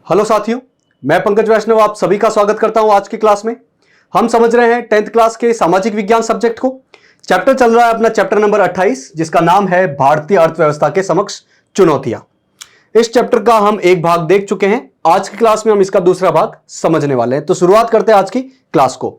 Hello साथियों, मैं पंकज वैष्णव आप सभी का स्वागत करता हूं। आज की क्लास में हम समझ रहे हैं 10th क्लास के सामाजिक विज्ञान सब्जेक्ट को। चैप्टर चल रहा है अपना चैप्टर नंबर 28, जिसका नाम है भारतीय अर्थव्यवस्था के समक्ष चुनौतियां। इस चैप्टर का हम एक भाग देख चुके हैं। आज की क्लास में हम इसका दूसरा भाग समझने वाले हैं। तो शुरुआत करते हैं आज की क्लास को।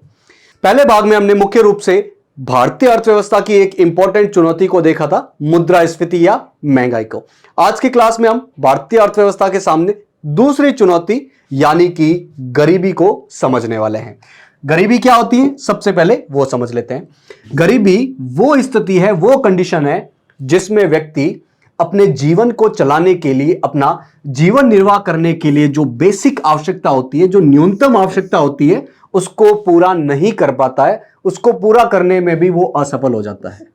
पहले भाग में हमने मुख्य रूप से भारतीय अर्थव्यवस्था की एक इंपॉर्टेंट चुनौती को देखा था, मुद्रास्फीति या महंगाई को। आज की क्लास में हम भारतीय अर्थव्यवस्था के सामने दूसरी चुनौती यानी कि गरीबी को समझने वाले हैं। गरीबी क्या होती है, सबसे पहले वो समझ लेते हैं। गरीबी वो स्थिति है, वो कंडीशन है जिसमें व्यक्ति अपने जीवन को चलाने के लिए, अपना जीवन निर्वाह करने के लिए जो बेसिक आवश्यकता होती है, जो न्यूनतम आवश्यकता होती है, उसको पूरा नहीं कर पाता है। उसको पूरा करने में भी वो असफल हो जाता है।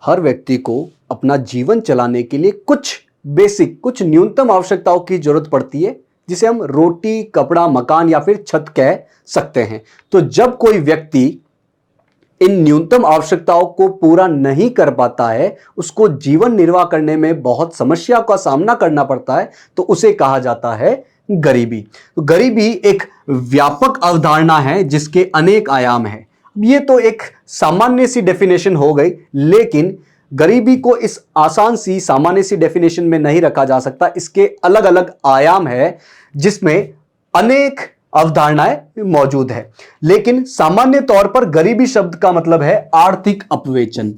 हर व्यक्ति को अपना जीवन चलाने के लिए कुछ बेसिक, कुछ न्यूनतम आवश्यकताओं की जरूरत पड़ती है, जिसे हम रोटी, कपड़ा, मकान या फिर छत कह सकते हैं। तो जब कोई व्यक्ति इन न्यूनतम आवश्यकताओं को पूरा नहीं कर पाता है, उसको जीवन निर्वाह करने में बहुत समस्या का सामना करना पड़ता है, तो उसे कहा जाता है गरीबी। तो गरीबी एक व्यापक अवधारणा है जिसके अनेक आयाम हैं। ये तो एक सामान्य सी डेफिनेशन हो गई, लेकिन गरीबी को इस आसान सी सामान्य सी डेफिनेशन में नहीं रखा जा सकता। इसके अलग अलग आयाम है जिसमें अनेक अवधारणाएं मौजूद है। लेकिन सामान्य तौर पर गरीबी शब्द का मतलब है आर्थिक अपवेचन।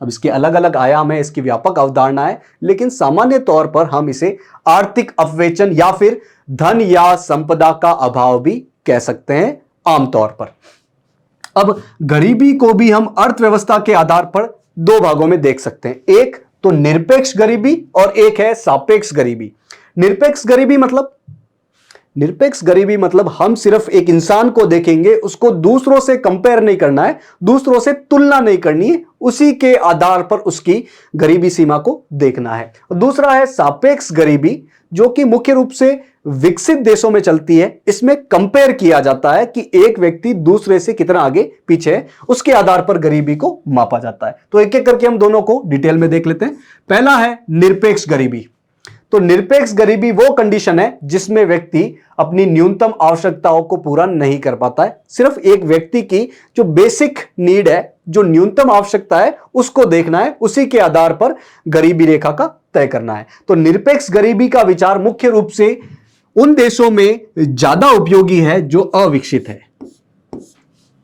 अब इसके अलग अलग आयाम है, इसकी व्यापक अवधारणा है, लेकिन सामान्य तौर पर हम इसे आर्थिक अपवेचन या फिर धन या संपदा का अभाव भी कह सकते हैं आमतौर पर। अब गरीबी को भी हम अर्थव्यवस्था के आधार पर दो भागों में देख सकते हैं। एक तो निरपेक्ष गरीबी और एक है सापेक्ष गरीबी। निरपेक्ष गरीबी मतलब हम सिर्फ एक इंसान को देखेंगे, उसको दूसरों से कंपेयर नहीं करना है, दूसरों से तुलना नहीं करनी है, उसी के आधार पर उसकी गरीबी सीमा को देखना है। दूसरा है सापेक्ष गरीबी, जो कि मुख्य रूप से विकसित देशों में चलती है। इसमें कंपेयर किया जाता है कि एक व्यक्ति दूसरे से कितना आगे पीछे है, उसके आधार पर गरीबी को मापा जाता है। तो एक एक करके हम दोनों को डिटेल में देख लेते हैं। पहला है निरपेक्ष गरीबी। तो निरपेक्ष गरीबी वो कंडीशन है जिसमें व्यक्ति अपनी न्यूनतम आवश्यकताओं को पूरा नहीं कर पाता है। सिर्फ एक व्यक्ति की जो बेसिक नीड है, जो न्यूनतम आवश्यकता है, उसको देखना है, उसी के आधार पर गरीबी रेखा का तय करना है। तो निरपेक्ष गरीबी का विचार मुख्य रूप से उन देशों में ज्यादा उपयोगी है जो अविकसित है।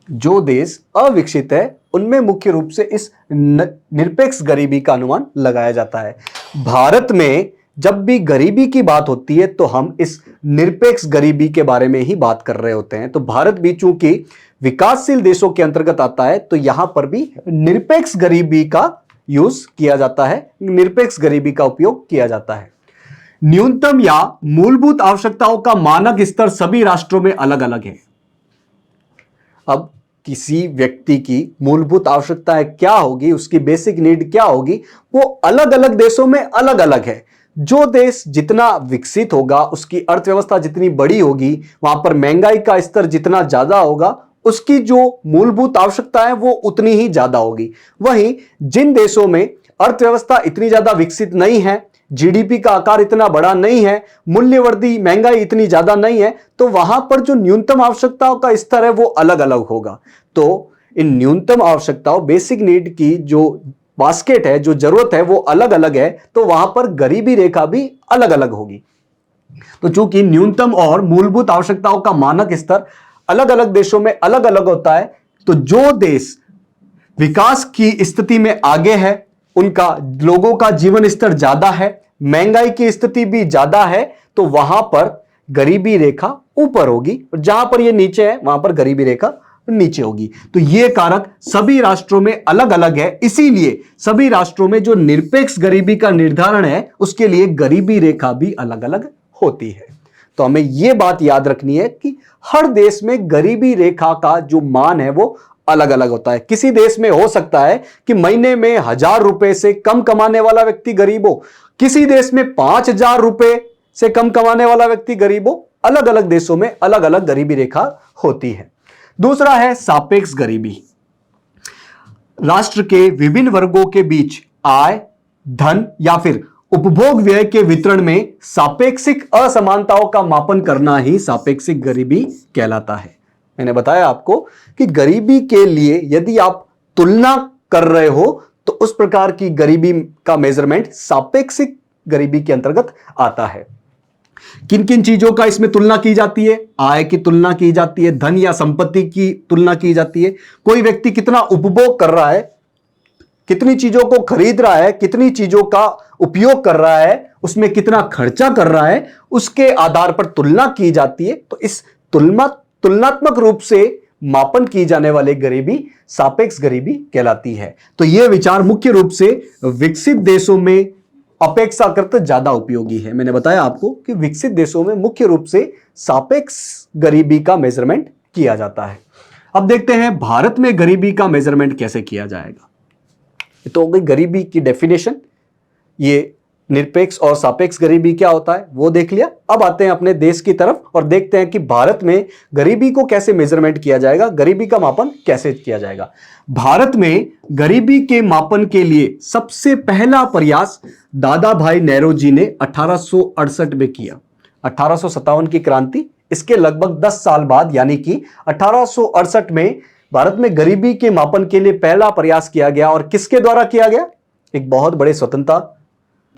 जो देश अविकसित है उनमें मुख्य रूप से इस निरपेक्ष गरीबी का अनुमान लगाया जाता है। भारत में जब भी गरीबी की बात होती है तो हम इस निरपेक्ष गरीबी के बारे में ही बात कर रहे होते हैं। तो भारत भी चूंकि विकासशील देशों के अंतर्गत आता है, तो यहां पर भी निरपेक्ष गरीबी का यूज किया जाता है, निरपेक्ष गरीबी का उपयोग किया जाता है। न्यूनतम या मूलभूत आवश्यकताओं का मानक स्तर सभी राष्ट्रों में अलग अलग है। अब किसी व्यक्ति की मूलभूत आवश्यकताएं क्या होगी, उसकी बेसिक नीड क्या होगी, वो अलग अलग देशों में अलग अलग है। जो देश जितना विकसित होगा, उसकी अर्थव्यवस्था जितनी बड़ी होगी, वहां पर महंगाई का स्तर जितना ज्यादा होगा, उसकी जो मूलभूत आवश्यकता है वो उतनी ही ज्यादा होगी। वहीं जिन देशों में अर्थव्यवस्था इतनी ज्यादा विकसित नहीं है, जीडीपी का आकार इतना बड़ा नहीं है, मूल्यवर्धी महंगाई इतनी ज्यादा नहीं है, तो वहां पर जो न्यूनतम आवश्यकताओं का स्तर है वो अलग अलग होगा। तो इन न्यूनतम आवश्यकताओं, बेसिक नीड की जो बास्केट है, जो जरूरत है, वो अलग अलग है, तो वहां पर गरीबी रेखा भी अलग अलग होगी। तो चूंकि न्यूनतम और मूलभूत आवश्यकताओं का मानक स्तर अलग अलग देशों में अलग अलग होता है, तो जो देश विकास की स्थिति में आगे है, उनका लोगों का जीवन स्तर ज्यादा है, महंगाई की स्थिति भी ज्यादा है, तो वहां पर गरीबी रेखा ऊपर होगी, और जहां पर यह नीचे है वहां पर गरीबी रेखा नीचे होगी। तो यह कारक सभी राष्ट्रों में अलग अलग है। इसीलिए सभी राष्ट्रों में जो निरपेक्ष गरीबी का निर्धारण है, उसके लिए गरीबी रेखा भी अलग अलग होती है। तो हमें यह बात याद रखनी है कि हर देश में गरीबी रेखा का जो मान है वो अलग अलग होता है। किसी देश में हो सकता है कि महीने में 1000 रुपए से कम कमाने वाला व्यक्ति गरीब हो, किसी देश में 5000 रुपए से कम कमाने वाला व्यक्ति गरीब हो। अलग अलग देशों में अलग अलग गरीबी रेखा होती है। दूसरा है सापेक्ष गरीबी। राष्ट्र के विभिन्न वर्गों के बीच आय, धन या फिर उपभोग व्यय के वितरण में सापेक्षिक असमानताओं का मापन करना ही सापेक्षिक गरीबी कहलाता है। मैंने बताया आपको कि गरीबी के लिए यदि आप तुलना कर रहे हो तो उस प्रकार की गरीबी का मेजरमेंट सापेक्षिक गरीबी के अंतर्गत आता है। किन किन चीजों का इसमें तुलना की जाती है? आय की तुलना की जाती है, धन या संपत्ति की तुलना की जाती है, कोई व्यक्ति कितना उपभोग कर रहा है, कितनी चीजों को खरीद रहा है, कितनी चीजों का उपयोग कर रहा है, उसमें कितना खर्चा कर रहा है, उसके आधार पर तुलना की जाती है। तो इस तुलनात्मक रूप से मापन की जाने वाली गरीबी सापेक्ष गरीबी कहलाती है। तो यह विचार मुख्य रूप से विकसित देशों में अपेक्षाकृत ज्यादा उपयोगी है। मैंने बताया आपको कि विकसित देशों में मुख्य रूप से सापेक्ष गरीबी का मेजरमेंट किया जाता है। अब देखते हैं भारत में गरीबी का मेजरमेंट कैसे किया जाएगा। तो हो गई गरीबी की डेफिनेशन, ये निरपेक्ष और सापेक्ष गरीबी क्या होता है वो देख लिया। अब आते हैं अपने देश की तरफ और देखते हैं कि भारत में गरीबी को कैसे मेजरमेंट किया जाएगा, गरीबी का मापन कैसे किया जाएगा। भारत में गरीबी के मापन के लिए सबसे पहला प्रयास दादा भाई नेहरू ने 1868 में किया। 1857 की क्रांति, इसके लगभग 10 साल बाद यानी कि 1868 में भारत में गरीबी के मापन के लिए पहला प्रयास किया गया। और किसके द्वारा किया गया? एक बहुत बड़े स्वतंत्रता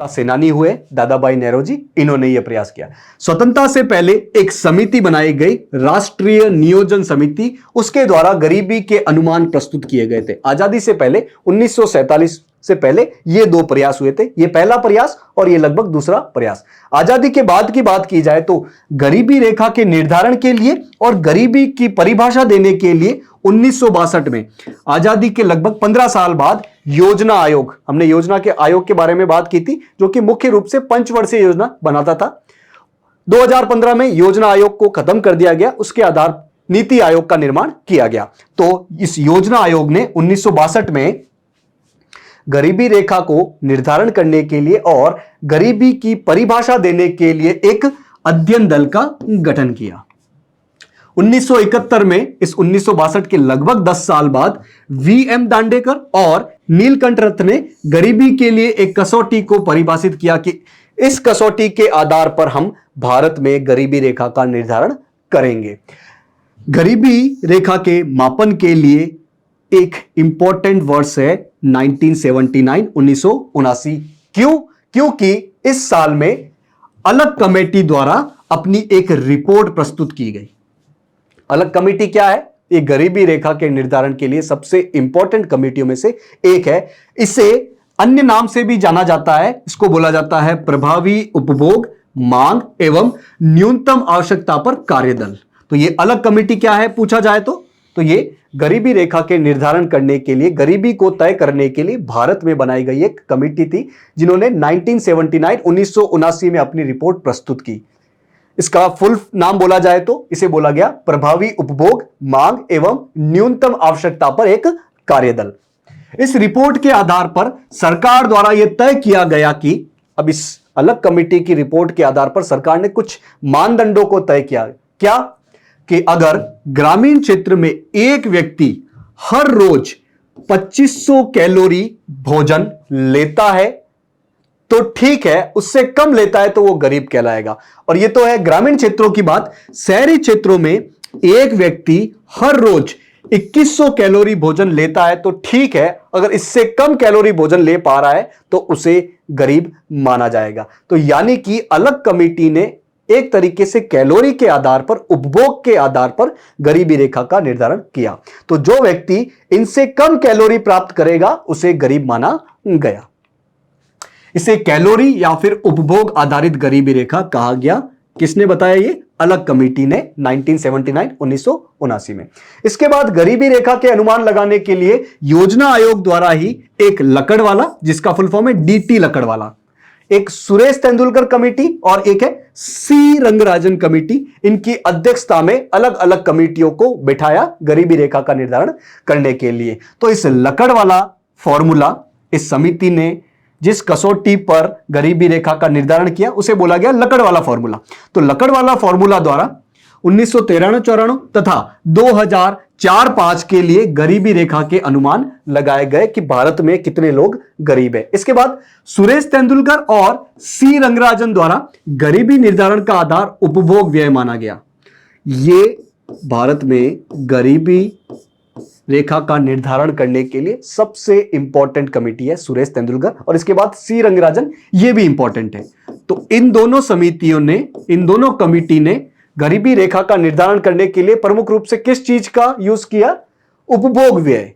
सेनानी हुए दादा भाई नेहरू जी, इन्होंने यह प्रयास किया। स्वतंत्रता से पहले एक समिति बनाई गई, राष्ट्रीय नियोजन समिति, उसके द्वारा गरीबी के अनुमान प्रस्तुत किए गए थे। आजादी से पहले 1947 से पहले ये दो प्रयास हुए थे, ये पहला प्रयास और ये लगभग दूसरा प्रयास। आजादी के बाद की बात की जाए तो गरीबी रेखा के निर्धारण के लिए और गरीबी की परिभाषा देने के लिए 1962 में आजादी के लगभग 15 साल बाद योजना आयोग, हमने योजना के आयोग के बारे में बात की थी, जो कि मुख्य रूप से पंचवर्षीय योजना बनाता था। 2015 में योजना आयोग को खत्म कर दिया गया, उसके आधार नीति आयोग का निर्माण किया गया। तो इस योजना आयोग ने 1962 में गरीबी रेखा को निर्धारण करने के लिए और गरीबी की परिभाषा देने के लिए एक अध्ययन दल का गठन किया। 1971 में इस 1962 के लगभग 10 साल बाद वीएम दांडेकर और नीलकंठ रथ ने गरीबी के लिए एक कसौटी को परिभाषित किया कि इस कसौटी के आधार पर हम भारत में गरीबी रेखा का निर्धारण करेंगे। गरीबी रेखा के मापन के लिए एक इंपॉर्टेंट वर्ष है 1979। क्यों? क्योंकि इस साल में अलग कमेटी द्वारा अपनी एक रिपोर्ट प्रस्तुत की गई। अलग कमेटी क्या है? ये गरीबी रेखा के निर्धारण के लिए सबसे इंपॉर्टेंट कमेटियों में से एक है। इसे अन्य नाम से भी जाना जाता है, इसको बोला जाता है प्रभावी उपभोग, मांग एवं न्यूनतम आवश्यकता पर कार्यदल। तो ये अलग कमेटी क्या है पूछा जाए तो ये गरीबी रेखा के निर्धारण करने के लिए, गरीबी को तय करने के लिए भारत में बनाई गई एक कमेटी थी, जिन्होंने 1979 में अपनी रिपोर्ट प्रस्तुत की। इसका फुल नाम बोला जाए तो इसे बोला गया प्रभावी उपभोग, मांग एवं न्यूनतम आवश्यकता पर एक कार्यदल। इस रिपोर्ट के आधार पर सरकार द्वारा यह तय किया गया कि अब इस अलग कमेटी की रिपोर्ट के आधार पर सरकार ने कुछ मानदंडों को तय किया। क्या? कि अगर ग्रामीण क्षेत्र में एक व्यक्ति हर रोज 2500 कैलोरी भोजन लेता है तो ठीक है, उससे कम लेता है तो वो गरीब कहलाएगा। और ये तो है ग्रामीण क्षेत्रों की बात। शहरी क्षेत्रों में एक व्यक्ति हर रोज 2100 कैलोरी भोजन लेता है तो ठीक है, अगर इससे कम कैलोरी भोजन ले पा रहा है तो उसे गरीब माना जाएगा। तो यानी कि अलग कमेटी ने एक तरीके से कैलोरी के आधार पर, उपभोग के आधार पर गरीबी रेखा का निर्धारण किया। तो जो व्यक्ति इनसे कम कैलोरी प्राप्त करेगा उसे गरीब माना गया। इसे कैलोरी या फिर उपभोग आधारित गरीबी रेखा कहा गया। किसने बताया? ये अलग कमेटी ने 1979 में। इसके बाद गरीबी रेखा के अनुमान लगाने के लिए योजना आयोग द्वारा ही एक लकड़वाला, जिसका फुल फॉर्म है डीटी लकड़वाला, एक सुरेश तेंदुलकर कमेटी और एक है सी रंगराजन कमेटी, इनकी अध्यक्षता में अलग अलग कमेटियों को बिठाया गरीबी रेखा का निर्धारण करने के लिए। तो इस लकड़वाला फॉर्मूला, इस समिति ने जिस कसौटी पर गरीबी रेखा का निर्धारण किया उसे बोला गया लकड़वाला फॉर्मूला। तो लकड़वाला फॉर्मूला द्वारा 1993-94 तथा 2004-5 के लिए गरीबी रेखा के अनुमान लगाए गए कि भारत में कितने लोग गरीब है। इसके बाद सुरेश तेंदुलकर और सी रंगराजन द्वारा गरीबी निर्धारण का आधार उपभोग व्यय माना गया। ये भारत में गरीबी रेखा का निर्धारण करने के लिए सबसे इंपॉर्टेंट कमेटी है सुरेश तेंदुलकर, और इसके बाद सी रंगराजन, ये भी इंपॉर्टेंट है। तो इन दोनों समितियों ने, इन दोनों कमेटी ने गरीबी रेखा का निर्धारण करने के लिए प्रमुख रूप से किस चीज का यूज किया? उपभोग व्यय,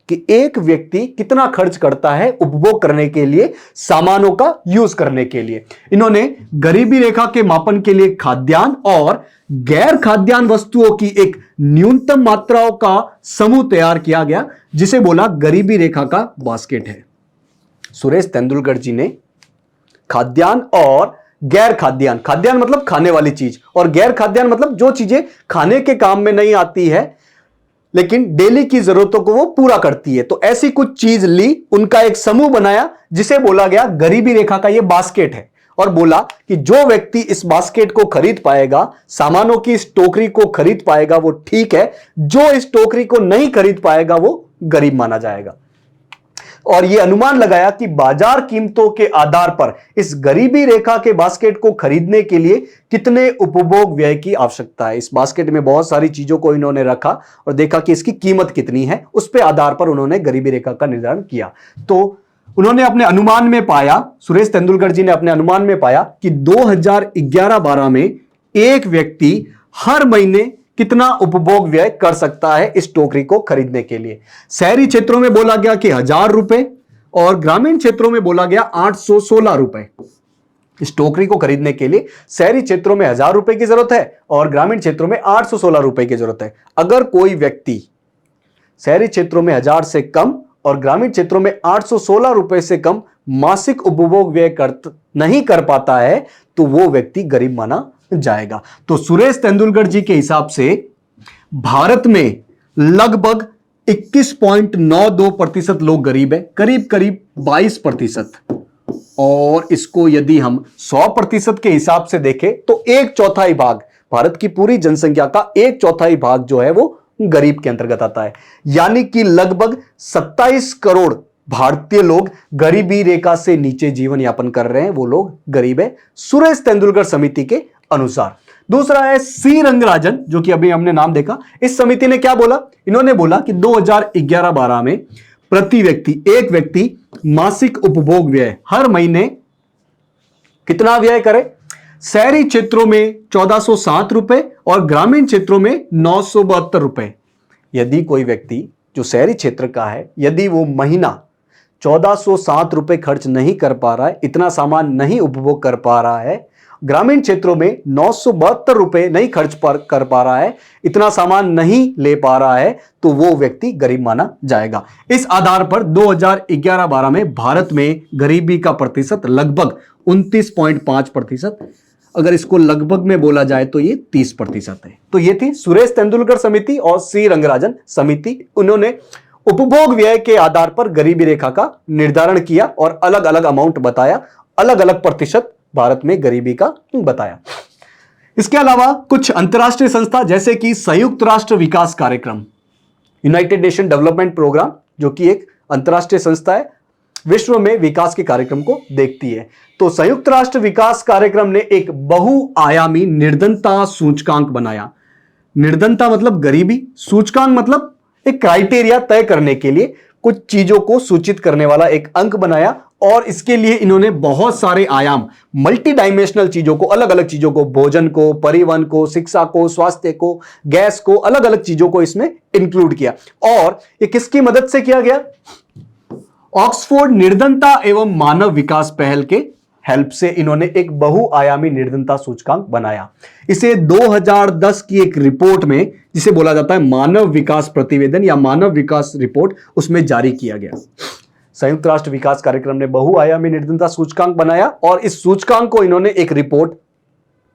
कि एक व्यक्ति कितना खर्च करता है उपभोग करने के लिए, सामानों का यूज करने के लिए। इन्होंने गरीबी रेखा के मापन के लिए खाद्यान्न और गैर खाद्यान्न वस्तुओं की एक न्यूनतम मात्राओं का समूह तैयार किया गया, जिसे बोला गरीबी रेखा का बास्केट है। सुरेश तेंदुलकर जी ने खाद्यान्न और गैर खाद्यान्न, खाद्यान्न मतलब खाने वाली चीज, और गैर खाद्यान्न मतलब जो चीजें खाने के काम में नहीं आती है लेकिन डेली की जरूरतों को वो पूरा करती है, तो ऐसी कुछ चीज ली, उनका एक समूह बनाया जिसे बोला गया गरीबी रेखा का ये बास्केट है। और बोला कि जो व्यक्ति इस बास्केट को खरीद पाएगा, सामानों की इस टोकरी को खरीद पाएगा, वो ठीक है, जो इस टोकरी को नहीं खरीद पाएगा वो गरीब माना जाएगा। और यह अनुमान लगाया कि बाजार कीमतों के आधार पर इस गरीबी रेखा के बास्केट को खरीदने के लिए कितने उपभोग व्यय की आवश्यकता है। इस बास्केट में बहुत सारी चीजों को इन्होंने रखा और देखा कि इसकी कीमत कितनी है, उस पे आधार पर उन्होंने गरीबी रेखा का निर्धारण किया। तो उन्होंने अपने अनुमान में पाया, सुरेश तेंदुलकर जी ने अपने अनुमान में पाया कि 2011-12 में एक व्यक्ति हर महीने कितना उपभोग व्यय कर सकता है इस टोकरी को खरीदने के लिए। शहरी क्षेत्रों में बोला गया कि 1000 रुपए और ग्रामीण क्षेत्रों में बोला गया 816 रुपए। इस टोकरी को खरीदने के लिए शहरी क्षेत्रों में 1000 रुपए की जरूरत है और ग्रामीण क्षेत्रों में 816 रुपए की जरूरत है। अगर कोई व्यक्ति शहरी क्षेत्रों में 1000 से कम और ग्रामीण क्षेत्रों में 816 रुपए से कम मासिक उपभोग व्यय नहीं कर पाता है तो वो व्यक्ति गरीब माना जाएगा। तो सुरेश तेंदुलकर जी के हिसाब से भारत में लगभग 21.92% लोग गरीब है, करीब करीब 22%। और इसको यदि हम 100% के हिसाब से देखें तो 1/4 भाग, भारत की पूरी जनसंख्या का 1/4 भाग जो है वो गरीब के अंतर्गत आता है। यानी कि लगभग 27 करोड़ भारतीय लोग गरीबी रेखा से नीचे जीवन यापन कर रहे हैं, वो लोग गरीब है सुरेश तेंदुलकर समिति के अनुसार। दूसरा है सी रंगराजन, जो कि अभी हमने नाम देखा। इस समिति ने क्या बोला? इन्होंने बोला कि 2011-12 में प्रति व्यक्ति, एक व्यक्ति मासिक उपभोग व्यय हर महीने कितना व्यय करे? शहरी क्षेत्रों में 1407 रुपए और ग्रामीण क्षेत्रों में 972 रुपए। यदि कोई व्यक्ति जो शहरी क्षेत्र का है, यदि वो महीना 1407 रुपए खर्च नहीं कर पा रहा है, इतना सामान नहीं उपभोग कर पा रहा है, ग्रामीण क्षेत्रों में 972 रुपए नहीं खर्च कर पा रहा है, इतना सामान नहीं ले पा रहा है, तो वो व्यक्ति गरीब माना जाएगा। इस आधार पर 2011-12 में भारत में गरीबी का प्रतिशत लगभग 29.5%। अगर इसको लगभग में बोला जाए तो ये 30% है। तो ये थी सुरेश तेंदुलकर समिति और सी रंगराजन समिति। उन्होंने उपभोग व्यय के आधार पर गरीबी रेखा का निर्धारण किया और अलग अलग अमाउंट बताया, अलग अलग प्रतिशत भारत में गरीबी का बताया। इसके अलावा कुछ अंतरराष्ट्रीय संस्था जैसे कि संयुक्त राष्ट्र विकास कार्यक्रम, यूनाइटेड नेशन डेवलपमेंट प्रोग्राम, जो कि एक अंतरराष्ट्रीय संस्था है, विश्व में विकास के कार्यक्रम को देखती है। तो संयुक्त राष्ट्र विकास कार्यक्रम ने एक बहुआयामी निर्धनता सूचकांक बनाया। निर्धनता मतलब गरीबी, सूचकांक मतलब एक क्राइटेरिया तय करने के लिए कुछ चीजों को सूचित करने वाला एक अंक बनाया। और इसके लिए इन्होंने बहुत सारे आयाम, मल्टी डायमेंशनल चीजों को, अलग अलग चीजों को, भोजन को, परिवहन को, शिक्षा को, स्वास्थ्य को, गैस को, अलग अलग चीजों को इसमें इंक्लूड किया। और ये किसकी मदद से किया गया? ऑक्सफोर्ड निर्धनता एवं मानव विकास पहल के हेल्प से इन्होंने एक बहुआयामी निर्धनता सूचकांक बनाया। इसे 2010 की एक रिपोर्ट में, जिसे बोला जाता है मानव विकास प्रतिवेदन या मानव विकास रिपोर्ट, उसमें जारी किया गया। संयुक्त राष्ट्र विकास कार्यक्रम ने बहुआयामी निर्धनता सूचकांक बनाया और इस सूचकांक को इन्होंने एक रिपोर्ट,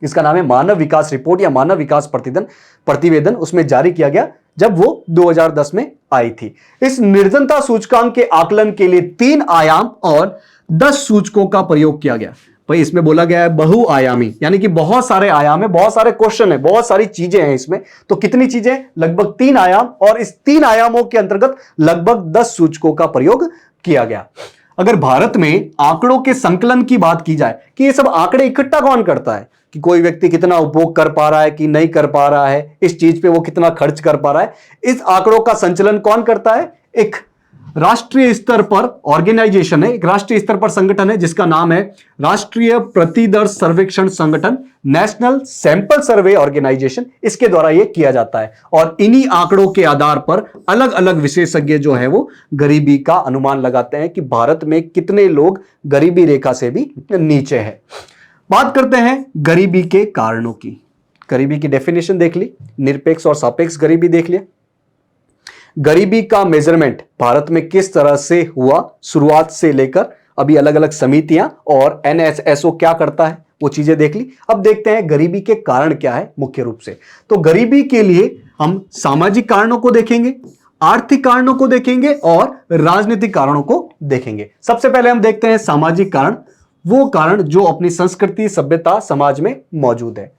इसका नाम है मानव विकास रिपोर्ट या मानव विकास प्रतिवेदन, उसमें जारी किया गया जब वो 2010 में आई थी। इस निर्धनता सूचकांक के आकलन के लिए 3 आयाम और 10 सूचकों का प्रयोग किया गया। भाई इसमें बोला गया है बहुआयामी, यानी कि बहुत सारे आयाम है, बहुत सारे क्वेश्चन है, बहुत सारी चीजें हैं इसमें। तो कितनी चीजें? लगभग 3 आयाम, और इस 3 आयामों के अंतर्गत लगभग 10 सूचकों का प्रयोग किया गया। अगर भारत में आंकड़ों के संकलन की बात की जाए कि ये सब आंकड़े इकट्ठा कौन करता है, कि कोई व्यक्ति कितना उपभोग कर पा रहा है कि नहीं कर पा रहा है, इस चीज पे वो कितना खर्च कर पा रहा है, इस आंकड़ों का संचलन कौन करता है? एक राष्ट्रीय स्तर पर ऑर्गेनाइजेशन है, एक राष्ट्रीय स्तर पर संगठन है जिसका नाम है राष्ट्रीय प्रतिदर्श सर्वेक्षण संगठन, नेशनल सैंपल सर्वे ऑर्गेनाइजेशन। इसके द्वारा यह किया जाता है, और इन्हीं आंकड़ों के आधार पर अलग अलग विशेषज्ञ जो है वो गरीबी का अनुमान लगाते हैं कि भारत में कितने लोग गरीबी रेखा से भी नीचे है। बात करते हैं गरीबी के कारणों की। गरीबी की डेफिनेशन देख ली, निरपेक्ष और सापेक्ष गरीबी देख लिया। गरीबी का मेजरमेंट भारत में किस तरह से हुआ, शुरुआत से लेकर अभी अलग अलग समितियां और NSSO क्या करता है, वो चीजें देख ली। अब देखते हैं गरीबी के कारण क्या है मुख्य रूप से। तो गरीबी के लिए हम सामाजिक कारणों को देखेंगे, आर्थिक कारणों को देखेंगे और राजनीतिक कारणों को देखेंगे। सबसे पहले हम देखते हैं सामाजिक कारण, वो कारण जो अपनी संस्कृति, सभ्यता, समाज में मौजूद है।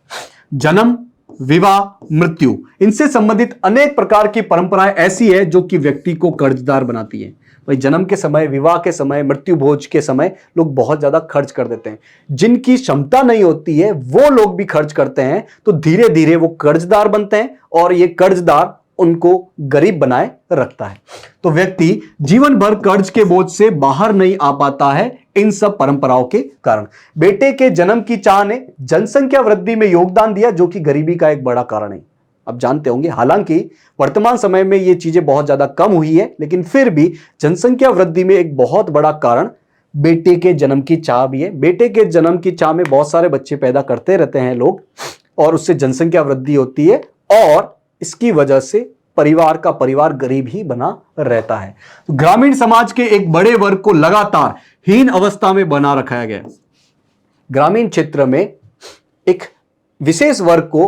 जन्म, विवाह, मृत्यु, इनसे संबंधित अनेक प्रकार की परंपराएं ऐसी है जो कि व्यक्ति को कर्जदार बनाती है। भाई जन्म के समय, विवाह के समय, मृत्यु भोज के समय लोग बहुत ज्यादा खर्च कर देते हैं। जिनकी क्षमता नहीं होती है वो लोग भी खर्च करते हैं, तो धीरे धीरे वो कर्जदार बनते हैं, और ये कर्जदार उनको गरीब बनाए रखता है। तो व्यक्ति जीवन भर कर्ज के बोझ से बाहर नहीं आ पाता है इन सब परंपराओं के कारण। बेटे के जन्म की चाह ने जनसंख्या वृद्धि में योगदान दिया, जो कि गरीबी का एक बड़ा कारण है। अब जानते होंगे, हालांकि वर्तमान समय में ये चीजें बहुत ज्यादा कम हुई है, लेकिन फिर भी जनसंख्या वृद्धि में एक बहुत बड़ा कारण बेटे के जन्म की चाह भी है। बेटे के जन्म की चाह में बहुत सारे बच्चे पैदा करते रहते हैं लोग, और उससे जनसंख्या वृद्धि होती है, और इसकी वजह से परिवार गरीब ही बना रहता है। तो ग्रामीण समाज के एक बड़े वर्ग को लगातार हीन अवस्था में बना रखा गया। ग्रामीण क्षेत्र में एक विशेष वर्ग को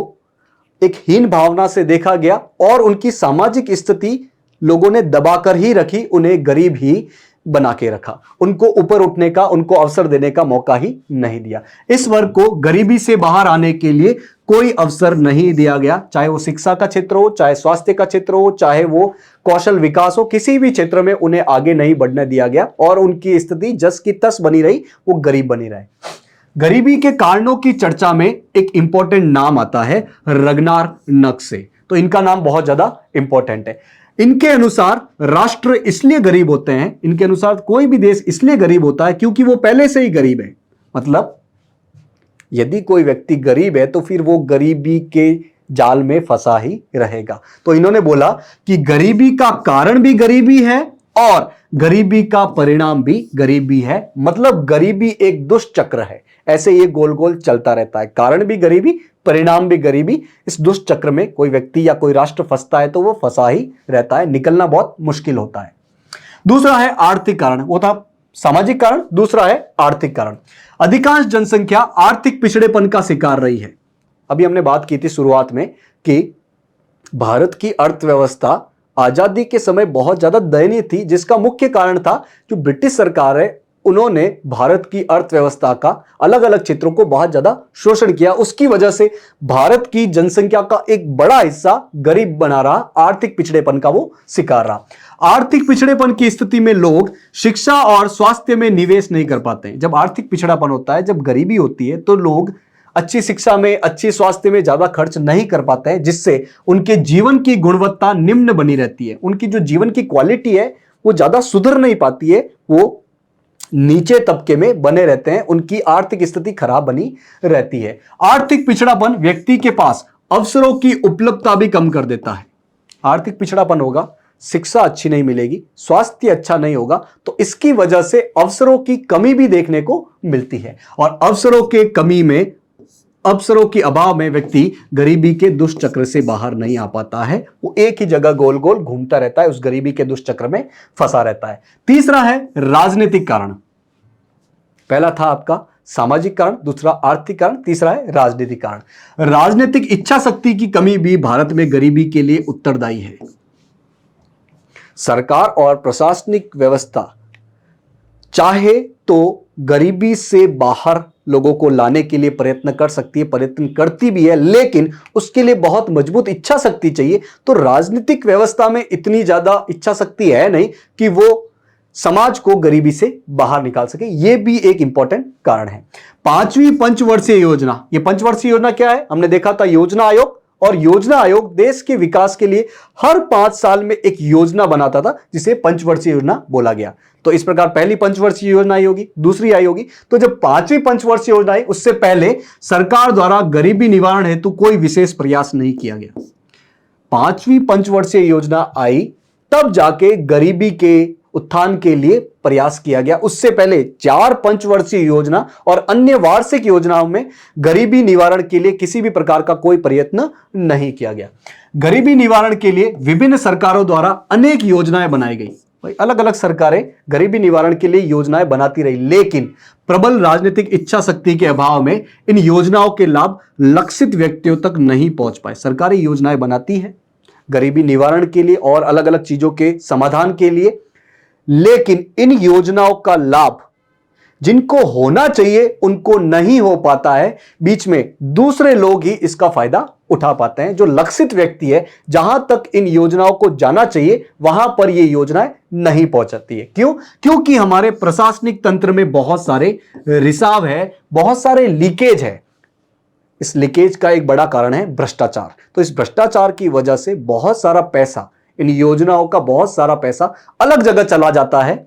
एक हीन भावना से देखा गया, और उनकी सामाजिक स्थिति लोगों ने दबाकर ही रखी, उन्हें गरीब ही बना के रखा। उनको ऊपर उठने का, उनको अवसर देने का मौका ही नहीं दिया। इस वर्ग को गरीबी से बाहर आने के लिए कोई अवसर नहीं दिया गया, चाहे वो शिक्षा का क्षेत्र हो, चाहे स्वास्थ्य का क्षेत्र हो, चाहे वो कौशल विकास हो, किसी भी क्षेत्र में उन्हें आगे नहीं बढ़ने दिया गया, और उनकी स्थिति जस की तस बनी रही, वो गरीब बनी रहे। गरीबी के कारणों की चर्चा में एक इंपॉर्टेंट नाम आता है रगनार नक्शे। तो इनका नाम बहुत ज्यादा इंपॉर्टेंट है। इनके अनुसार राष्ट्र इसलिए गरीब होते हैं, इनके अनुसार कोई भी देश इसलिए गरीब होता है क्योंकि वो पहले से ही गरीब है। मतलब यदि कोई व्यक्ति गरीब है तो फिर वो गरीबी के जाल में फंसा ही रहेगा। तो इन्होंने बोला कि गरीबी का कारण भी गरीबी है और गरीबी का परिणाम भी गरीबी है। मतलब गरीबी एक दुष्चक्र है, ऐसे ये गोल गोल चलता रहता है। कारण भी गरीबी, परिणाम भी गरीबी। इस दुष्चक्र में कोई व्यक्ति या कोई राष्ट्र फंसता है तो वो फंसा ही रहता है, निकलना बहुत मुश्किल होता है। दूसरा है आर्थिक कारण, वो था सामाजिक कारण, दूसरा है आर्थिक कारण। अधिकांश जनसंख्या आर्थिक पिछड़ेपन का शिकार रही है। अभी हमने बात की थी शुरुआत में कि भारत की अर्थव्यवस्था आजादी के समय बहुत ज्यादा दयनीय थी, जिसका मुख्य कारण था जो ब्रिटिश सरकार है उन्होंने भारत की अर्थव्यवस्था का अलग अलग क्षेत्रों को बहुत ज्यादा शोषण किया। उसकी वजह से भारत की जनसंख्या का एक बड़ा हिस्सा गरीब बना रहा, आर्थिक पिछड़ेपन का वो शिकार रहा। आर्थिक पिछड़ेपन की स्थिति में लोग शिक्षा और स्वास्थ्य में निवेश नहीं कर पाते हैं। जब आर्थिक पिछड़ापन होता है, जब गरीबी होती है, तो लोग अच्छी शिक्षा में, अच्छी स्वास्थ्य में ज्यादा खर्च नहीं कर पाते हैं, जिससे उनके जीवन की गुणवत्ता निम्न बनी रहती है। उनकी जो जीवन की क्वालिटी है वो ज्यादा सुधर नहीं पाती है, वो नीचे तबके में बने रहते हैं, उनकी आर्थिक स्थिति खराब बनी रहती है। आर्थिक पिछड़ापन व्यक्ति के पास अवसरों की उपलब्धता भी कम कर देता है। आर्थिक पिछड़ापन होगा, शिक्षा अच्छी नहीं मिलेगी, स्वास्थ्य अच्छा नहीं होगा, तो इसकी वजह से अवसरों की कमी भी देखने को मिलती है। और अवसरों के कमी में, अवसरों के अभाव में व्यक्ति गरीबी के दुष्चक्र से बाहर नहीं आ पाता है, वो एक ही जगह गोल गोल घूमता रहता है, उस गरीबी के दुष्चक्र में फंसा रहता है। तीसरा है राजनीतिक कारण। पहला था आपका सामाजिक कारण, दूसरा आर्थिक कारण, तीसरा है राजनीतिक कारण। राजनीतिक इच्छा शक्ति की कमी भी भारत में गरीबी के लिए उत्तरदायी है। सरकार और प्रशासनिक व्यवस्था चाहे तो गरीबी से बाहर लोगों को लाने के लिए प्रयत्न कर सकती है, प्रयत्न करती भी है, लेकिन उसके लिए बहुत मजबूत इच्छा शक्ति चाहिए। तो राजनीतिक व्यवस्था में इतनी ज्यादा इच्छा शक्ति है नहीं कि वो समाज को गरीबी से बाहर निकाल सके। यह भी एक इंपॉर्टेंट कारण है। 5वीं पंचवर्षीय योजना, यह पंचवर्षीय योजना क्या है? हमने देखा था योजना आयोग, और योजना आयोग देश के विकास के लिए हर 5 साल में एक योजना बनाता था जिसे पंचवर्षीय योजना बोला गया। तो इस प्रकार पहली पंचवर्षीय योजना आई होगी, दूसरी आई होगी। तो जब 5वीं पंचवर्षीय योजना आई, उससे पहले सरकार द्वारा गरीबी निवारण हेतु कोई विशेष प्रयास नहीं किया गया। 5वीं पंचवर्षीय योजना आई तब जाके गरीबी के उत्थान के लिए प्रयास किया गया। उससे पहले 4 पंचवर्षीय योजना और अन्य वार्षिक योजनाओं में गरीबी निवारण के लिए किसी भी प्रकार का कोई प्रयत्न नहीं किया गया। गरीबी निवारण के लिए विभिन्न सरकारों द्वारा अनेक योजनाएं बनाई गई। भाई अलग अलग सरकारें गरीबी निवारण के लिए योजनाएं बनाती रही, लेकिन प्रबल राजनीतिक इच्छा शक्ति के अभाव में इन योजनाओं के लाभ लक्षित व्यक्तियों तक नहीं पहुंच पाए। सरकारें योजनाएं बनाती है गरीबी निवारण के लिए और अलग अलग चीजों के समाधान के लिए, लेकिन इन योजनाओं का लाभ जिनको होना चाहिए उनको नहीं हो पाता है। बीच में दूसरे लोग ही इसका फायदा उठा पाते हैं। जो लक्षित व्यक्ति है, जहां तक इन योजनाओं को जाना चाहिए वहां पर ये योजनाएं नहीं पहुंचती है। क्यों? क्योंकि हमारे प्रशासनिक तंत्र में बहुत सारे रिसाव है, बहुत सारे लीकेज है। इस लीकेज का एक बड़ा कारण है भ्रष्टाचार। तो इस भ्रष्टाचार की वजह से बहुत सारा पैसा, इन योजनाओं का बहुत सारा पैसा अलग जगह चला जाता है।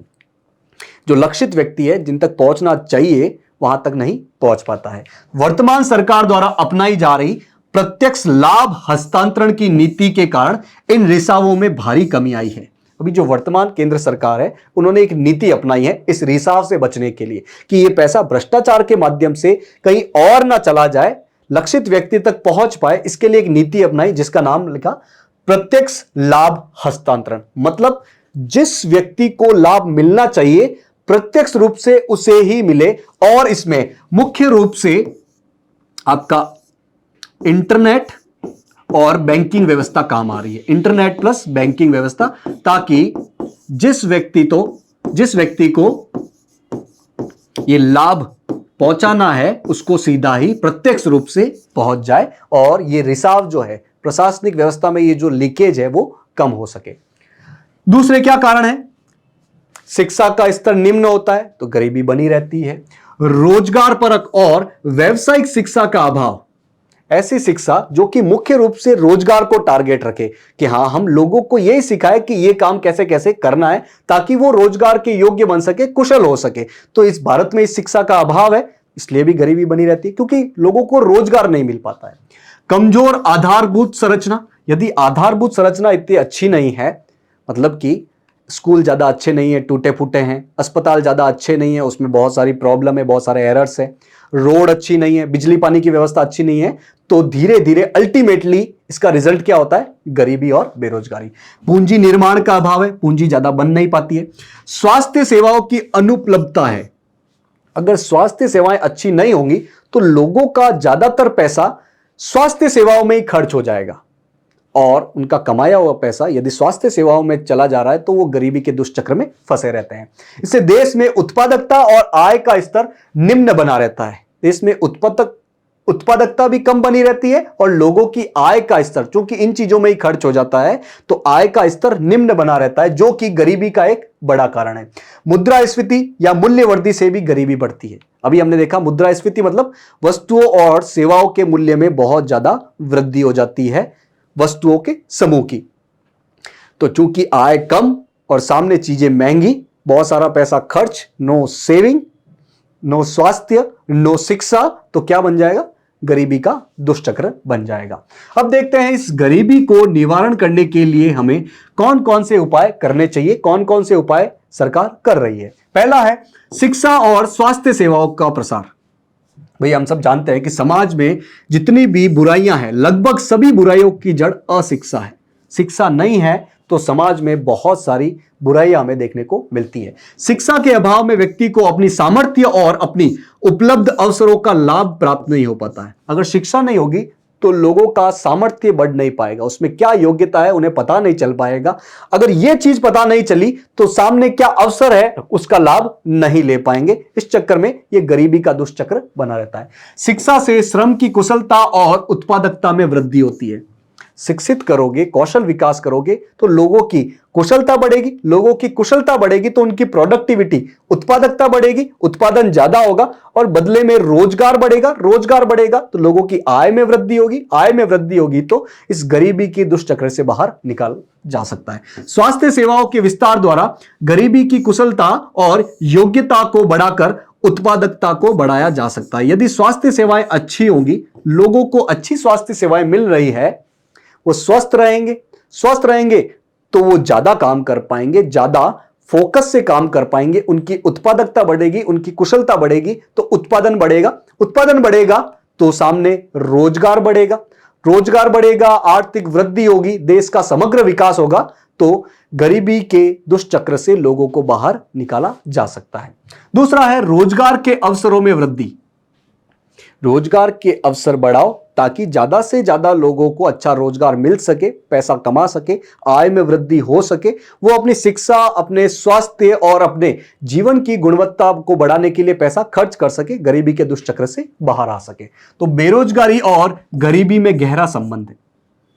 जो लक्षित व्यक्ति है, जिन तक पहुंचना चाहिए वहां तक नहीं पहुंच पाता है। वर्तमान सरकार द्वारा अपनाई जा रही प्रत्यक्ष लाभ हस्तांतरण की नीति के कारण इन रिसावों में भारी कमी आई है। अभी जो वर्तमान केंद्र सरकार है, उन्होंने एक नीति अपनाई है इस रिसाव से बचने के लिए कि यह पैसा भ्रष्टाचार के माध्यम से कहीं और ना चला जाए, लक्षित व्यक्ति तक पहुंच पाए। इसके लिए एक नीति अपनाई जिसका नाम लिखा प्रत्यक्ष लाभ हस्तांतरण। मतलब जिस व्यक्ति को लाभ मिलना चाहिए प्रत्यक्ष रूप से उसे ही मिले, और इसमें मुख्य रूप से आपका इंटरनेट और बैंकिंग व्यवस्था काम आ रही है। इंटरनेट प्लस बैंकिंग व्यवस्था, ताकि जिस व्यक्ति को ये लाभ पहुंचाना है उसको सीधा ही प्रत्यक्ष रूप से पहुंच जाए, और ये रिसाव जो है प्रशासनिक व्यवस्था में, ये जो लीकेज है वो कम हो सके। दूसरे क्या कारण है? शिक्षा का स्तर निम्न होता है तो गरीबी बनी रहती है। रोजगार परक और व्यावसायिक शिक्षा का अभाव, ऐसी शिक्षा जो कि मुख्य रूप से रोजगार को टारगेट रखे कि हां हम लोगों को यही सिखाए कि यह काम कैसे कैसे करना है ताकि वो रोजगार के योग्य बन सके, कुशल हो सके। तो इस भारत में इस शिक्षा का अभाव है, इसलिए भी गरीबी बनी रहती है क्योंकि लोगों को रोजगार नहीं मिल पाता है। कमजोर आधारभूत संरचना, यदि आधारभूत संरचना इतनी अच्छी नहीं है, मतलब कि स्कूल ज्यादा अच्छे नहीं है, टूटे फूटे हैं, अस्पताल ज्यादा अच्छे नहीं है, उसमें बहुत सारी प्रॉब्लम है, बहुत सारे एरर्स है, रोड अच्छी नहीं है, बिजली पानी की व्यवस्था अच्छी नहीं है, तो धीरे धीरे अल्टीमेटली इसका रिजल्ट क्या होता है? गरीबी और बेरोजगारी। पूंजी निर्माण का अभाव है, पूंजी ज्यादा बन नहीं पाती है। स्वास्थ्य सेवाओं की अनुपलब्धता है, अगर स्वास्थ्य सेवाएं अच्छी नहीं होंगी तो लोगों का ज्यादातर पैसा स्वास्थ्य सेवाओं में ही खर्च हो जाएगा, और उनका कमाया हुआ पैसा यदि स्वास्थ्य सेवाओं में चला जा रहा है तो वो गरीबी के दुष्चक्र में फंसे रहते हैं। इससे देश में उत्पादकता और आय का स्तर निम्न बना रहता है। देश में उत्पादकता भी कम बनी रहती है और लोगों की आय का स्तर, चूंकि इन चीजों में ही खर्च हो जाता है, तो आय का स्तर निम्न बना रहता है, जो कि गरीबी का एक बड़ा कारण है। मुद्रास्फीति या मूल्यवृद्धि से भी गरीबी बढ़ती है। अभी हमने देखा मुद्रास्फीति मतलब वस्तुओं और सेवाओं के मूल्य में बहुत ज्यादा वृद्धि हो जाती है, वस्तुओं के समूह की। तो चूंकि आय कम और सामने चीजें महंगी, बहुत सारा पैसा खर्च, नो सेविंग, नो स्वास्थ्य, नो शिक्षा, तो क्या बन जाएगा? गरीबी का दुष्चक्र बन जाएगा। अब देखते हैं इस गरीबी को निवारण करने के लिए हमें कौन कौन से उपाय करने चाहिए, कौन कौन से उपाय सरकार कर रही है। पहला है शिक्षा और स्वास्थ्य सेवाओं का प्रसार। भैया हम सब जानते हैं कि समाज में जितनी भी बुराइयां हैं, लगभग सभी बुराइयों की जड़ अशिक्षा है। शिक्षा नहीं है तो समाज में बहुत सारी बुराइयां हमें देखने को मिलती है। शिक्षा के अभाव में व्यक्ति को अपनी सामर्थ्य और अपनी उपलब्ध अवसरों का लाभ प्राप्त नहीं हो पाता है। अगर शिक्षा नहीं होगी तो लोगों का सामर्थ्य बढ़ नहीं पाएगा, उसमें क्या योग्यता है उन्हें पता नहीं चल पाएगा। अगर यह चीज पता नहीं चली तो सामने क्या अवसर है उसका लाभ नहीं ले पाएंगे। इस चक्कर में यह गरीबी का दुष्चक्र बना रहता है। शिक्षा से श्रम की कुशलता और उत्पादकता में वृद्धि होती है। शिक्षित करोगे, कौशल विकास करोगे तो लोगों की कुशलता बढ़ेगी, लोगों की कुशलता बढ़ेगी तो उनकी प्रोडक्टिविटी, उत्पादकता बढ़ेगी, उत्पादन ज्यादा होगा और बदले में रोजगार बढ़ेगा, रोजगार बढ़ेगा तो लोगों की आय में वृद्धि होगी, आय में वृद्धि होगी तो इस गरीबी की दुष्चक्र से बाहर निकाल जा सकता है। स्वास्थ्य सेवाओं के विस्तार द्वारा गरीबी की कुशलता और योग्यता को बढ़ाकर उत्पादकता को बढ़ाया जा सकता है। यदि स्वास्थ्य सेवाएं अच्छी होंगी, लोगों को अच्छी स्वास्थ्य सेवाएं मिल रही है, वो स्वस्थ रहेंगे, स्वस्थ रहेंगे तो वो ज्यादा काम कर पाएंगे, ज्यादा फोकस से काम कर पाएंगे, उनकी उत्पादकता बढ़ेगी, उनकी कुशलता बढ़ेगी तो उत्पादन बढ़ेगा, उत्पादन बढ़ेगा तो सामने रोजगार बढ़ेगा, रोजगार बढ़ेगा, आर्थिक वृद्धि होगी, देश का समग्र विकास होगा तो गरीबी के दुष्चक्र से लोगों को बाहर निकाला जा सकता है। दूसरा है रोजगार के अवसरों में वृद्धि। रोजगार के अवसर बढ़ाओ ताकि ज्यादा से ज्यादा लोगों को अच्छा रोजगार मिल सके, पैसा कमा सके, आय में वृद्धि हो सके, वो अपनी शिक्षा, अपने स्वास्थ्य और अपने जीवन की गुणवत्ता को बढ़ाने के लिए पैसा खर्च कर सके, गरीबी के दुष्चक्र से बाहर आ सके। तो बेरोजगारी और गरीबी में गहरा संबंध है।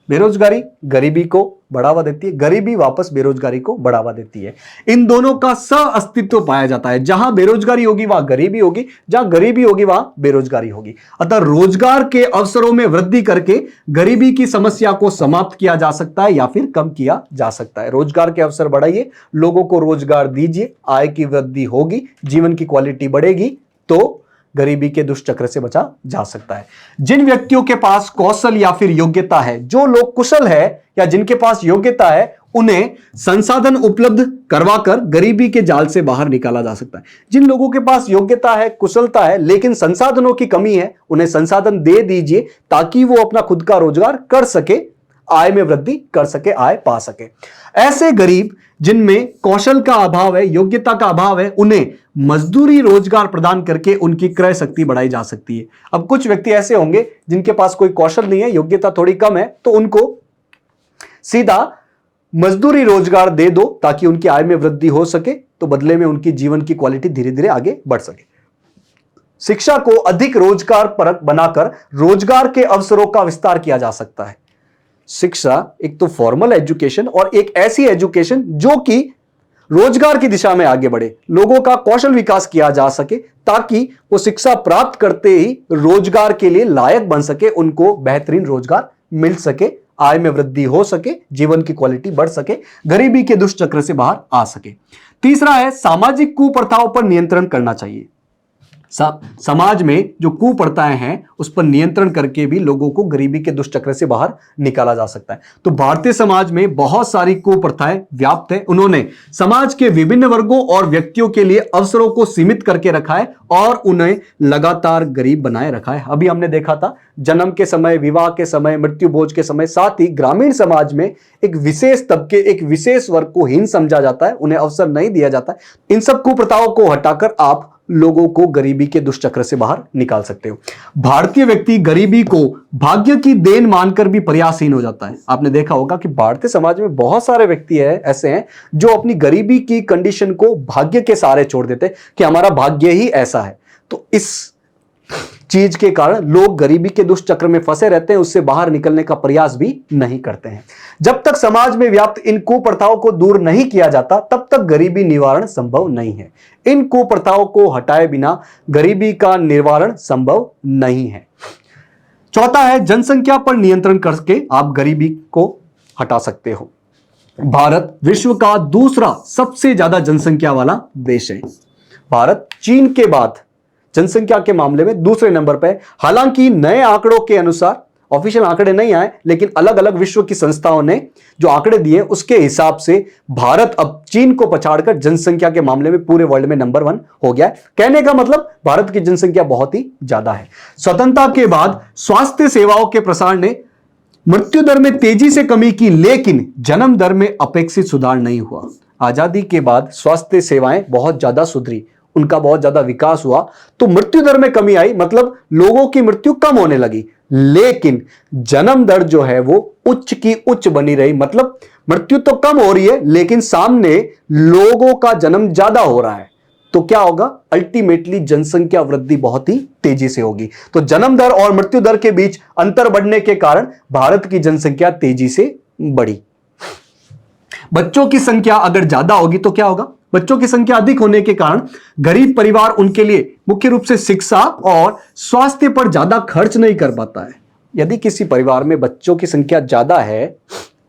बेरोजगारी गरीबी को बढ़ावा देती है, गरीबी वापस बेरोजगारी को बढ़ावा देती है। इन दोनों का सह अस्तित्व पाया जाता है। जहां बेरोजगारी होगी वहां गरीबी होगी, जहां गरीबी होगी वहां बेरोजगारी होगी। अतः रोजगार के अवसरों में वृद्धि करके गरीबी की समस्या को समाप्त किया जा सकता है या फिर कम किया जा सकता है। रोजगार के अवसर बढ़ाइए, लोगों को रोजगार दीजिए, आय की वृद्धि होगी, जीवन की क्वालिटी बढ़ेगी तो गरीबी के दुष्चक्र से बचा जा सकता है। जिन व्यक्तियों के पास कौशल या फिर योग्यता है, जो लोग कुशल है या जिनके पास योग्यता है, उन्हें संसाधन उपलब्ध करवाकर गरीबी के जाल से बाहर निकाला जा सकता है। जिन लोगों के पास योग्यता है, कुशलता है लेकिन संसाधनों की कमी है, उन्हें संसाधन दे दीजिए ताकि वो अपना खुद का रोजगार कर सके, आय में वृद्धि कर सके, आय पा सके। ऐसे गरीब जिनमें कौशल का अभाव है, योग्यता का अभाव है, उन्हें मजदूरी रोजगार प्रदान करके उनकी क्रय शक्ति बढ़ाई जा सकती है। अब कुछ व्यक्ति ऐसे होंगे जिनके पास कोई कौशल नहीं है, योग्यता थोड़ी कम है, तो उनको सीधा मजदूरी रोजगार दे दो ताकि उनकी आय में वृद्धि हो सके, तो बदले में उनकी जीवन की क्वालिटी धीरे धीरे आगे बढ़ सके। शिक्षा को अधिक रोजगार परक बनाकर रोजगार के अवसरों का विस्तार किया जा सकता है। शिक्षा एक तो फॉर्मल एजुकेशन और एक ऐसी एजुकेशन जो कि रोजगार की दिशा में आगे बढ़े, लोगों का कौशल विकास किया जा सके ताकि वो शिक्षा प्राप्त करते ही रोजगार के लिए लायक बन सके, उनको बेहतरीन रोजगार मिल सके, आय में वृद्धि हो सके, जीवन की क्वालिटी बढ़ सके, गरीबी के दुष्चक्र से बाहर आ सके। तीसरा है सामाजिक कुप्रथाओं पर नियंत्रण करना चाहिए। समाज में जो कुप्रथाएं हैं उस पर नियंत्रण करके भी लोगों को गरीबी के दुष्चक्र से बाहर निकाला जा सकता है। तो भारतीय समाज में बहुत सारी कुप्रथाएं व्याप्त है। उन्होंने समाज के विभिन्न वर्गों और व्यक्तियों के लिए अवसरों को सीमित करके रखा है और उन्हें लगातार गरीब बनाए रखा है। अभी हमने देखा था जन्म के समय, विवाह के समय, मृत्यु भोज के समय, साथ ही ग्रामीण समाज में एक विशेष तबके, एक विशेष वर्ग को हीन समझा जाता है, उन्हें अवसर नहीं दिया जाता है। इन सब कुप्रथाओं को हटाकर आप लोगों को गरीबी के दुष्चक्र से बाहर निकाल सकते हो। भारतीय व्यक्ति गरीबी को भाग्य की देन मानकर भी प्रयासहीन हो जाता है। आपने देखा होगा कि भारतीय समाज में बहुत सारे व्यक्ति ऐसे हैं जो अपनी गरीबी की कंडीशन को भाग्य के सहारे छोड़ देते हैं कि हमारा भाग्य ही ऐसा है। तो इस चीज के कारण लोग गरीबी के दुष्चक्र में फंसे रहते हैं, उससे बाहर निकलने का प्रयास भी नहीं करते हैं। जब तक समाज में व्याप्त इन कुप्रथाओं को दूर नहीं किया जाता तब तक गरीबी निवारण संभव नहीं है। इन कुप्रथाओं को हटाए बिना गरीबी का निवारण संभव नहीं है। चौथा है जनसंख्या पर नियंत्रण करके आप गरीबी को हटा सकते हो। भारत विश्व का दूसरा सबसे ज्यादा जनसंख्या वाला देश है। भारत चीन के बाद जनसंख्या के मामले में दूसरे नंबर पर है। हालांकि नए आंकड़ों के अनुसार, ऑफिशियल आंकड़े नहीं आए, लेकिन अलग अलग विश्व की संस्थाओं ने जो आंकड़े दिए उसके हिसाब से भारत अब चीन को पछाड़कर जनसंख्या के मामले में पूरे वर्ल्ड में नंबर 1 हो गया है। कहने का मतलब भारत की जनसंख्या बहुत ही ज्यादा है। स्वतंत्रता के बाद स्वास्थ्य सेवाओं के प्रसार ने मृत्यु दर में तेजी से कमी की, लेकिन जन्म दर में अपेक्षित सुधार नहीं हुआ। आजादी के बाद स्वास्थ्य सेवाएं बहुत ज्यादा सुधरी, उनका बहुत ज्यादा विकास हुआ, तो मृत्यु दर में कमी आई, मतलब लोगों की मृत्यु कम होने लगी, लेकिन जन्म दर जो है वो उच्च की उच्च बनी रही, मतलब मृत्यु तो कम हो रही है लेकिन सामने लोगों का जन्म ज्यादा हो रहा है। तो क्या होगा, अल्टीमेटली जनसंख्या वृद्धि बहुत ही तेजी से होगी। तो जन्म दर और मृत्यु दर के बीच अंतर बढ़ने के कारण भारत की जनसंख्या तेजी से बढ़ी। बच्चों की संख्या अगर ज्यादा होगी तो क्या होगा, बच्चों की संख्या अधिक होने के कारण गरीब परिवार उनके लिए मुख्य रूप से शिक्षा और स्वास्थ्य पर ज्यादा खर्च नहीं कर पाता है। यदि किसी परिवार में बच्चों की संख्या ज्यादा है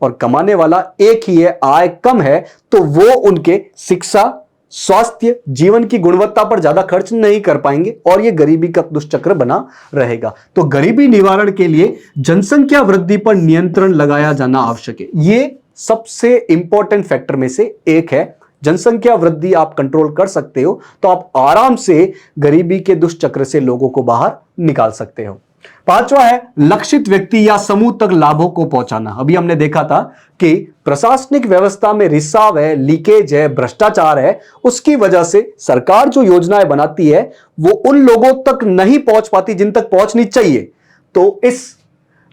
और कमाने वाला एक ही है, आय कम है, तो वो उनके शिक्षा, स्वास्थ्य, जीवन की गुणवत्ता पर ज्यादा खर्च नहीं कर पाएंगे और ये गरीबी का दुष्चक्र बना रहेगा। तो गरीबी निवारण के लिए जनसंख्या वृद्धि पर नियंत्रण लगाया जाना आवश्यक है। ये सबसे इंपॉर्टेंट फैक्टर में से एक है। जनसंख्या वृद्धि आप कंट्रोल कर सकते हो तो आप आराम से गरीबी के दुष्चक्र से लोगों को बाहर निकाल सकते हो। पांचवा है लक्षित व्यक्ति या समूह तक लाभों को पहुंचाना। अभी हमने देखा था कि प्रशासनिक व्यवस्था में रिसाव है, लीकेज है, भ्रष्टाचार है, उसकी वजह से सरकार जो योजनाएं बनाती है वो उन लोगों तक नहीं पहुंच पाती जिन तक पहुंचनी चाहिए। तो इस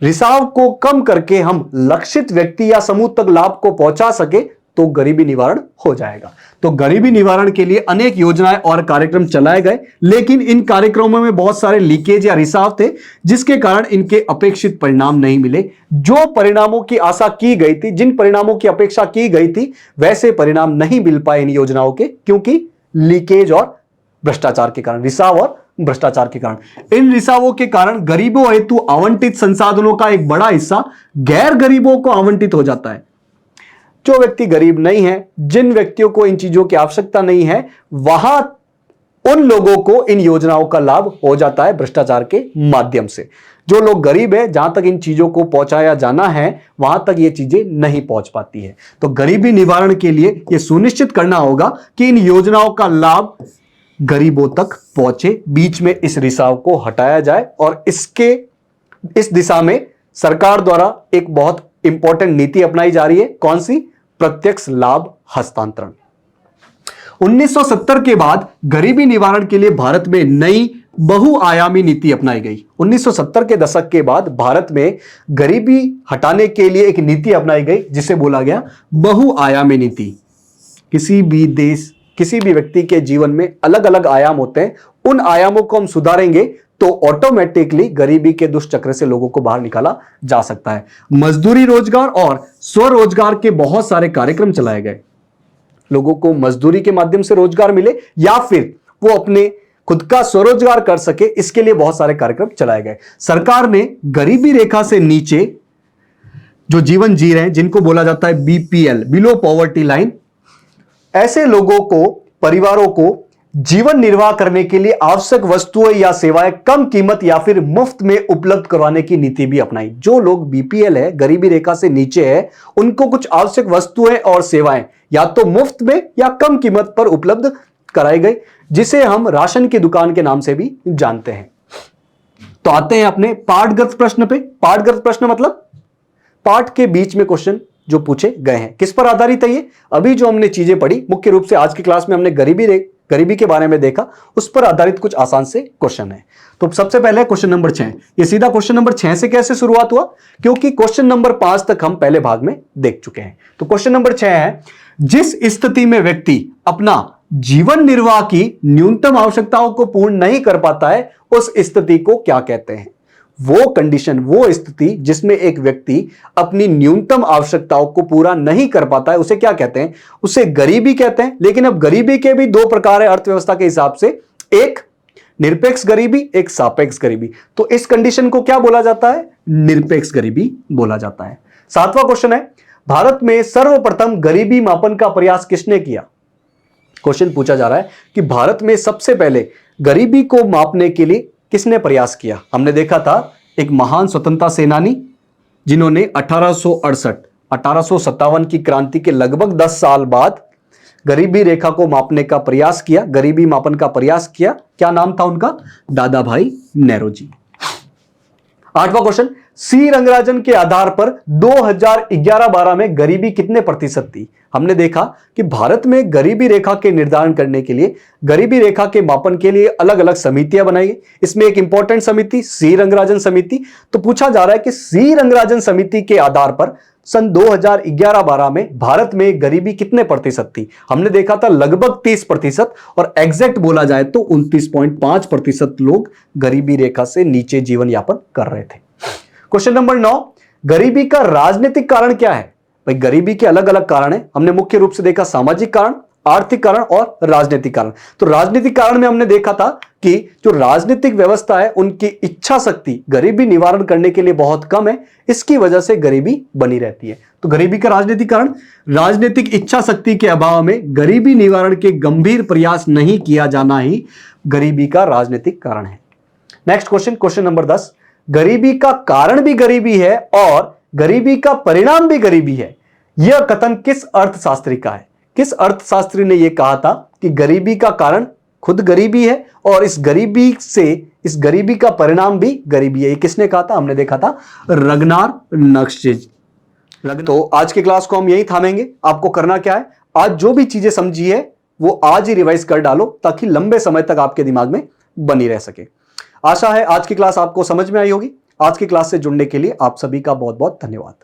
रिसाव को कम करके हम लक्षित व्यक्ति या समूह तक लाभ को पहुंचा सके तो गरीबी निवारण हो जाएगा। तो गरीबी निवारण के लिए अनेक योजनाएं और कार्यक्रम चलाए गए, लेकिन इन कार्यक्रमों में बहुत सारे लीकेज या रिसाव थे जिसके कारण इनके अपेक्षित परिणाम नहीं मिले। जो परिणामों की आशा की गई थी, जिन परिणामों की अपेक्षा की गई थी, वैसे परिणाम नहीं मिल पाए इन योजनाओं के, क्योंकि लीकेज और भ्रष्टाचार के कारण, रिसाव और भ्रष्टाचार के कारण। इन रिसावों के कारण गरीबों हेतु आवंटित संसाधनों का एक बड़ा हिस्सा गैर गरीबों को आवंटित हो जाता है। जो व्यक्ति गरीब नहीं है, जिन व्यक्तियों को इन चीजों की आवश्यकता नहीं है, वहां उन लोगों को इन योजनाओं का लाभ हो जाता है भ्रष्टाचार के माध्यम से। जो लोग गरीब है, जहां तक इन चीजों को पहुंचाया जाना है वहां तक ये चीजें नहीं पहुंच पाती है। तो गरीबी निवारण के लिए यह सुनिश्चित करना होगा कि इन योजनाओं का लाभ गरीबों तक पहुंचे, बीच में इस रिसाव को हटाया जाए। और इस दिशा में सरकार द्वारा एक बहुत इंपॉर्टेंट नीति अपनाई जा रही है। कौन सी? प्रत्यक्ष लाभ हस्तांतरण। 1970 के बाद गरीबी निवारण के लिए भारत में नई बहुआयामी नीति अपनाई गई। 1970 के दशक के बाद भारत में गरीबी हटाने के लिए एक नीति अपनाई गई जिसे बोला गया बहुआयामी नीति। किसी भी देश, किसी भी व्यक्ति के जीवन में अलग अलग आयाम होते हैं, उन आयामों को हम सुधारेंगे तो ऑटोमेटिकली गरीबी के दुष्चक्र से लोगों को बाहर निकाला जा सकता है। मजदूरी रोजगार और स्वरोजगार के बहुत सारे कार्यक्रम चलाए गए। लोगों को मजदूरी के माध्यम से रोजगार मिले या फिर वो अपने खुद का स्वरोजगार कर सके, इसके लिए बहुत सारे कार्यक्रम चलाए गए। सरकार ने गरीबी रेखा से नीचे जो जीवन जी रहे हैं, जिनको बोला जाता है बीपीएल, बिलो पॉवर्टी लाइन, ऐसे लोगों को, परिवारों को जीवन निर्वाह करने के लिए आवश्यक वस्तुएं या सेवाएं कम कीमत या फिर मुफ्त में उपलब्ध करवाने की नीति भी अपनाई। जो लोग बीपीएल है, गरीबी रेखा से नीचे है, उनको कुछ आवश्यक वस्तुएं और सेवाएं या तो मुफ्त में या कम कीमत पर उपलब्ध कराई गई, जिसे हम राशन की दुकान के नाम से भी जानते हैं। तो आते हैं अपने पाठगत प्रश्न पे। पाठगत प्रश्न मतलब पाठ के बीच में क्वेश्चन जो पूछे गए हैं। किस पर आधारित है ये? अभी जो हमने चीजें पढ़ी, मुख्य रूप से आज की क्लास में हमने गरीबी के बारे में देखा, उस पर आधारित कुछ आसान से क्वेश्चन है। तो सबसे पहले क्वेश्चन नंबर 6। ये सीधा क्वेश्चन नंबर 6 से कैसे शुरुआत हुआ? क्योंकि क्वेश्चन नंबर 5 तक हम पहले भाग में देख चुके हैं। तो क्वेश्चन नंबर 6 है, जिस स्थिति में व्यक्ति अपना जीवन निर्वाह की न्यूनतम आवश्यकताओं को पूर्ण नहीं कर पाता है, उस स्थिति को क्या कहते हैं? वो कंडीशन, वो स्थिति जिसमें एक व्यक्ति अपनी न्यूनतम आवश्यकताओं को पूरा नहीं कर पाता है, उसे क्या कहते हैं? उसे गरीबी कहते हैं। लेकिन अब गरीबी के भी दो प्रकार है अर्थव्यवस्था के हिसाब से, एक निरपेक्ष गरीबी, एक सापेक्ष गरीबी। तो इस कंडीशन को क्या बोला जाता है? निरपेक्ष गरीबी बोला जाता है। 7वां क्वेश्चन है, भारत में सर्वप्रथम गरीबी मापन का प्रयास किसने किया? क्वेश्चन पूछा जा रहा है कि भारत में सबसे पहले गरीबी को मापने के लिए किसने प्रयास किया? हमने देखा था एक महान स्वतंत्रता सेनानी जिन्होंने 1857 की क्रांति के लगभग 10 साल बाद गरीबी रेखा को मापने का प्रयास किया, गरीबी मापन का प्रयास किया। क्या नाम था उनका? दादा भाई नेहरू जी। 8वां क्वेश्चन, सी रंगराजन के आधार पर 2011-12 में गरीबी कितने प्रतिशत थी? हमने देखा कि भारत में गरीबी रेखा के निर्धारण करने के लिए, गरीबी रेखा के मापन के लिए अलग अलग समितियां बनाई गई। इसमें एक इंपॉर्टेंट समिति सी रंगराजन समिति। तो पूछा जा रहा है कि सी रंगराजन समिति के आधार पर सन 2011-12 में भारत में गरीबी कितने प्रतिशत थी? हमने देखा था लगभग 30% और एग्जैक्ट बोला जाए तो 29.5% लोग गरीबी रेखा से नीचे जीवन यापन कर रहे थे। क्वेश्चन नंबर 9, गरीबी का राजनीतिक कारण क्या है? भाई गरीबी के अलग अलग कारण है। हमने मुख्य रूप से देखा सामाजिक कारण, आर्थिक कारण और राजनीतिक कारण। तो राजनीतिक कारण में हमने देखा था कि जो राजनीतिक व्यवस्था है उनकी इच्छा शक्ति गरीबी निवारण करने के लिए बहुत कम है, इसकी वजह से गरीबी बनी रहती है। तो गरीबी का राजनीतिक कारण, राजनीतिक इच्छा शक्ति के अभाव में गरीबी निवारण के गंभीर प्रयास नहीं किया जाना ही गरीबी का राजनीतिक कारण है। नेक्स्ट क्वेश्चन, क्वेश्चन नंबर 10, गरीबी का कारण भी गरीबी है और गरीबी का परिणाम भी गरीबी है, यह कथन किस अर्थशास्त्री का है? किस अर्थशास्त्री ने यह कहा था कि गरीबी का कारण खुद गरीबी है और इस गरीबी का परिणाम भी गरीबी है? ये किसने कहा था? हमने देखा था रगनार नक्शिज। तो आज की क्लास को हम यही थामेंगे। आपको करना क्या है, आज जो भी चीजें समझी है वो आज ही रिवाइज कर डालो ताकि लंबे समय तक आपके दिमाग में बनी रह सके। आशा है आज की क्लास आपको समझ में आई होगी। आज की क्लास से जुड़ने के लिए आप सभी का बहुत बहुत धन्यवाद।